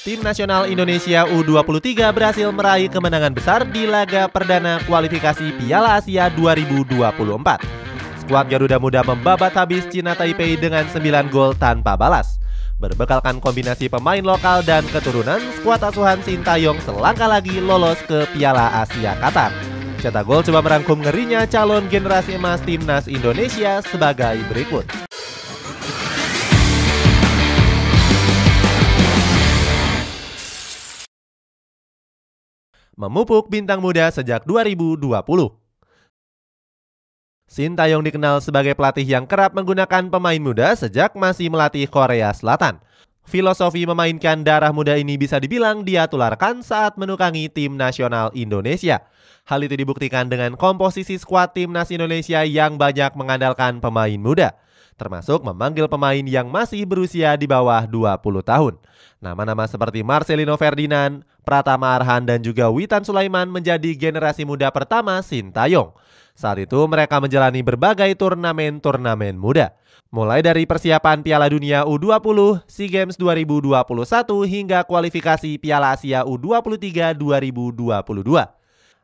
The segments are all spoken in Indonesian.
Tim nasional Indonesia U23 berhasil meraih kemenangan besar di laga perdana kualifikasi Piala Asia 2024. Skuad Garuda Muda membabat habis China Taipei dengan 9 gol tanpa balas. Berbekalkan kombinasi pemain lokal dan keturunan, skuad asuhan Sintayong selangkah lagi lolos ke Piala Asia Qatar. Cetak gol coba merangkum ngerinya calon generasi emas timnas Indonesia sebagai berikut. Memupuk bintang muda sejak 2020. Sintayong dikenal sebagai pelatih yang kerap menggunakan pemain muda sejak masih melatih Korea Selatan. Filosofi memainkan darah muda ini bisa dibilang dia tularkan saat menukangi tim nasional Indonesia. Hal itu dibuktikan dengan komposisi skuad timnas Indonesia yang banyak mengandalkan pemain muda, termasuk memanggil pemain yang masih berusia di bawah 20 tahun. Nama-nama seperti Marcelino Ferdinand, Pratama Arhan, dan juga Witan Sulaiman menjadi generasi muda pertama Sintayong. Saat itu mereka menjalani berbagai turnamen muda, mulai dari persiapan Piala Dunia U20, SEA Games 2021 hingga kualifikasi Piala Asia U23 2022.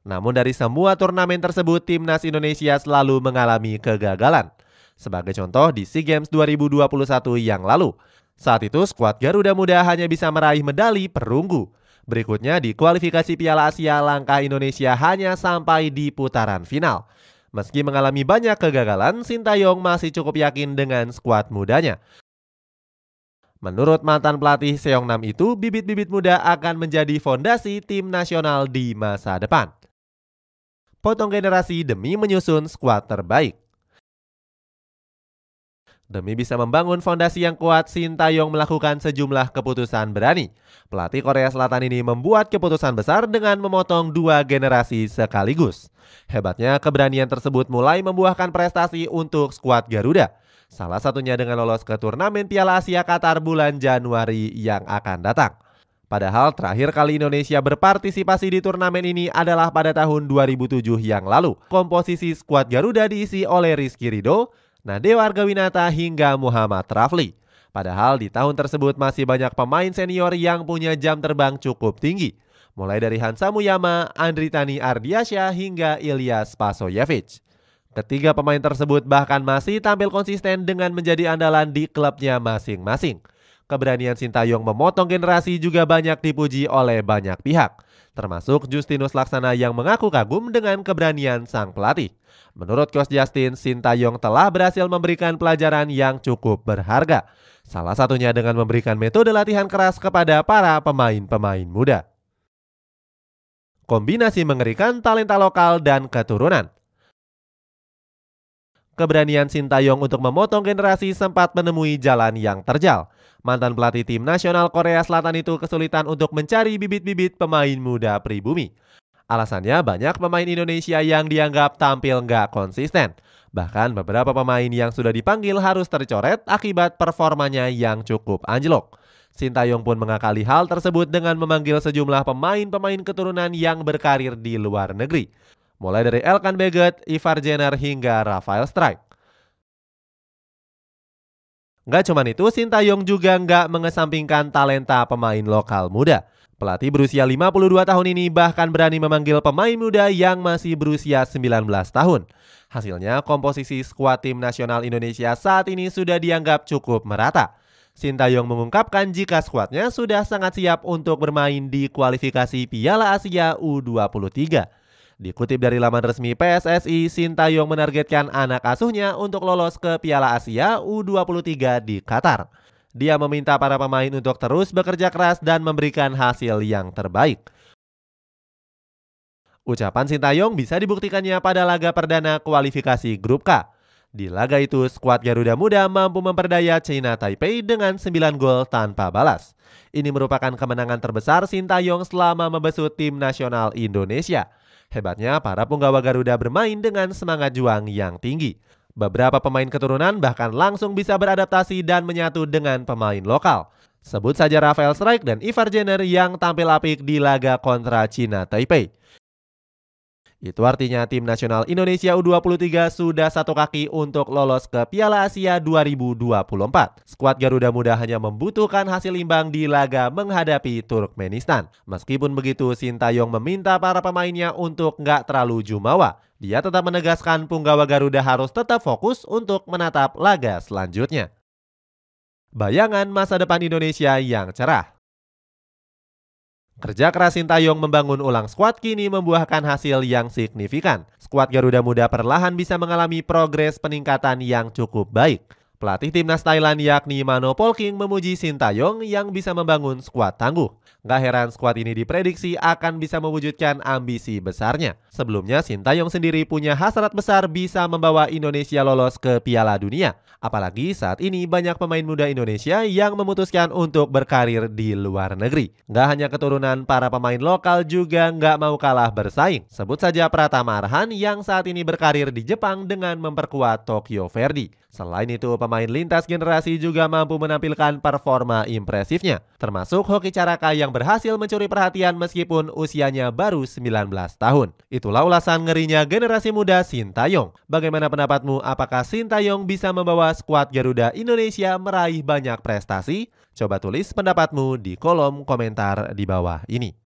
Namun dari semua turnamen tersebut, timnas Indonesia selalu mengalami kegagalan. Sebagai contoh di SEA Games 2021 yang lalu, saat itu skuad Garuda Muda hanya bisa meraih medali perunggu. Berikutnya di kualifikasi Piala Asia, langkah Indonesia hanya sampai di putaran final. Meski mengalami banyak kegagalan, Sintayong masih cukup yakin dengan skuad mudanya. Menurut mantan pelatih Seongnam itu, bibit-bibit muda akan menjadi fondasi tim nasional di masa depan. Potong generasi demi menyusun skuad terbaik. Demi bisa membangun fondasi yang kuat, Sintayong melakukan sejumlah keputusan berani. Pelatih Korea Selatan ini membuat keputusan besar dengan memotong 2 generasi sekaligus. Hebatnya, keberanian tersebut mulai membuahkan prestasi untuk skuad Garuda. Salah satunya dengan lolos ke turnamen Piala Asia Qatar bulan Januari yang akan datang. Padahal terakhir kali Indonesia berpartisipasi di turnamen ini adalah pada tahun 2007 yang lalu. Komposisi skuad Garuda diisi oleh Rizky Ridho, Nadeo Argawinata hingga Muhammad Rafli. Padahal di tahun tersebut masih banyak pemain senior yang punya jam terbang cukup tinggi. Mulai dari Hansa Muyama, Andri Tani Ardiansyah hingga Ilyas Pasoyevic. Ketiga pemain tersebut bahkan masih tampil konsisten dengan menjadi andalan di klubnya masing-masing. Keberanian Sintayong memotong generasi juga banyak dipuji oleh banyak pihak, termasuk Justinus Laksana yang mengaku kagum dengan keberanian sang pelatih. Menurut Coach Justin, Sintayong telah berhasil memberikan pelajaran yang cukup berharga. Salah satunya dengan memberikan metode latihan keras kepada para pemain-pemain muda. Kombinasi mengerikan talenta lokal dan keturunan. Keberanian Sintayong untuk memotong generasi sempat menemui jalan yang terjal. Mantan pelatih tim nasional Korea Selatan itu kesulitan untuk mencari bibit-bibit pemain muda pribumi. Alasannya banyak pemain Indonesia yang dianggap tampil nggak konsisten. Bahkan beberapa pemain yang sudah dipanggil harus tercoret akibat performanya yang cukup anjlok. Sintayong pun mengakali hal tersebut dengan memanggil sejumlah pemain-pemain keturunan yang berkarir di luar negeri. Mulai dari Elkan Baggett, Ivar Jenner hingga Rafael Strijk. Nggak cuma itu, Sintayong juga nggak mengesampingkan talenta pemain lokal muda. Pelatih berusia 52 tahun ini bahkan berani memanggil pemain muda yang masih berusia 19 tahun. Hasilnya, komposisi skuad tim nasional Indonesia saat ini sudah dianggap cukup merata. Sintayong mengungkapkan jika skuadnya sudah sangat siap untuk bermain di kualifikasi Piala Asia U23. Dikutip dari laman resmi PSSI, Sintayong menargetkan anak asuhnya untuk lolos ke Piala Asia U23 di Qatar. Dia meminta para pemain untuk terus bekerja keras dan memberikan hasil yang terbaik. Ucapan Sintayong bisa dibuktikannya pada laga perdana kualifikasi Grup K. Di laga itu, skuad Garuda Muda mampu memperdaya China Taipei dengan 9 gol tanpa balas. Ini merupakan kemenangan terbesar Sintayong selama membesut tim nasional Indonesia. Hebatnya, para punggawa Garuda bermain dengan semangat juang yang tinggi. Beberapa pemain keturunan bahkan langsung bisa beradaptasi dan menyatu dengan pemain lokal. Sebut saja Rafael Strijk dan Ivar Jenner yang tampil apik di laga kontra China Taipei. Itu artinya tim nasional Indonesia U23 sudah satu kaki untuk lolos ke Piala Asia 2024. Skuad Garuda Muda hanya membutuhkan hasil imbang di laga menghadapi Turkmenistan. Meskipun begitu, Sintayong meminta para pemainnya untuk nggak terlalu jumawa. Dia tetap menegaskan punggawa Garuda harus tetap fokus untuk menatap laga selanjutnya. Bayangan masa depan Indonesia yang cerah. Kerja keras Sintayong membangun ulang skuad kini membuahkan hasil yang signifikan. Skuad Garuda Muda perlahan bisa mengalami progres peningkatan yang cukup baik. Pelatih timnas Thailand yakni Mano Polking memuji Sintayong yang bisa membangun skuad tangguh. Gak heran skuad ini diprediksi akan bisa mewujudkan ambisi besarnya. Sebelumnya Sintayong sendiri punya hasrat besar bisa membawa Indonesia lolos ke Piala Dunia. Apalagi saat ini banyak pemain muda Indonesia yang memutuskan untuk berkarir di luar negeri. Gak hanya keturunan, para pemain lokal juga gak mau kalah bersaing. Sebut saja Pratama Arhan yang saat ini berkarir di Jepang dengan memperkuat Tokyo Verdy. Selain itu, pemain lintas generasi juga mampu menampilkan performa impresifnya. Termasuk Hoki Caraka yang berhasil mencuri perhatian meskipun usianya baru 19 tahun. Itulah ulasan ngerinya generasi muda Sintayong. Bagaimana pendapatmu? Apakah Sintayong bisa membawa skuad Garuda Indonesia meraih banyak prestasi? Coba tulis pendapatmu di kolom komentar di bawah ini.